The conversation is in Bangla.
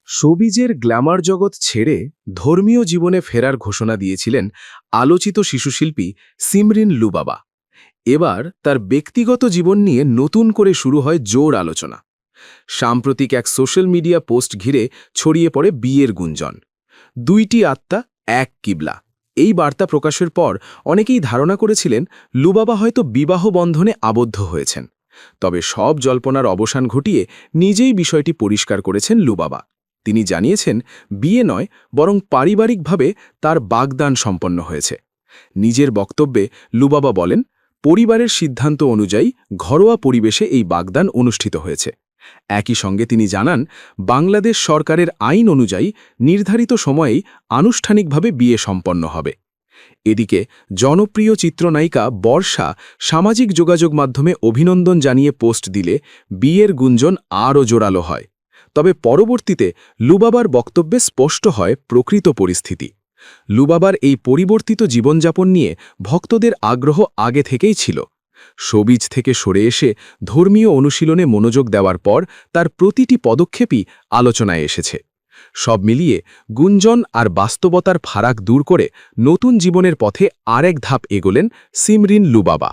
শোবিজের গ্ল্যামার জগৎ ছেড়ে ধর্মীয় জীবনে ফেরার ঘোষণা দিয়েছিলেন আলোচিত শিশুশিল্পী সিমরিন লুবাবা। এবার তার ব্যক্তিগত জীবন নিয়ে নতুন করে শুরু হয় জোর আলোচনা। সাম্প্রতিক এক সোশ্যাল মিডিয়া পোস্ট ঘিরে ছড়িয়ে পড়ে বিয়ের গুঞ্জন। দুইটি আত্মা, এক কিবলা, এই বার্তা প্রকাশের পর অনেকেই ধারণা করেছিলেন লুবাবা হয়তো বিবাহ বন্ধনে আবদ্ধ হয়েছেন। তবে সব জল্পনার অবসান ঘটিয়ে নিজেই বিষয়টি পরিষ্কার করেছেন লুবাবা। তিনি জানিয়েছেন, বিয়ে নয় বরং পারিবারিকভাবে তার বাগদান সম্পন্ন হয়েছে। নিজের বক্তব্যে লুবাবা বলেন, পরিবারের সিদ্ধান্ত অনুযায়ী ঘরোয়া পরিবেশে এই বাগদান অনুষ্ঠিত হয়েছে। একই সঙ্গে তিনি জানান, বাংলাদেশ সরকারের আইন অনুযায়ী নির্ধারিত সময়েই আনুষ্ঠানিকভাবে বিয়ে সম্পন্ন হবে। এদিকে জনপ্রিয় চিত্রনায়িকা বর্ষা সামাজিক যোগাযোগ মাধ্যমে অভিনন্দন জানিয়ে পোস্ট দিলে বিয়ের গুঞ্জন আরও জোরালো হয়। তবে পরবর্তীতে লুবাবার বক্তব্যে স্পষ্ট হয় প্রকৃত পরিস্থিতি। লুবাবার এই পরিবর্তিত জীবনযাপন নিয়ে ভক্তদের আগ্রহ আগে থেকেই ছিল। শোবিজ থেকে সরে এসে ধর্মীয় অনুশীলনে মনোযোগ দেওয়ার পর তার প্রতিটি পদক্ষেপই আলোচনায় এসেছে। সব মিলিয়ে গুঞ্জন আর বাস্তবতার ফারাক দূর করে নতুন জীবনের পথে আরেক ধাপ এগোলেন সিমরিন লুবাবা।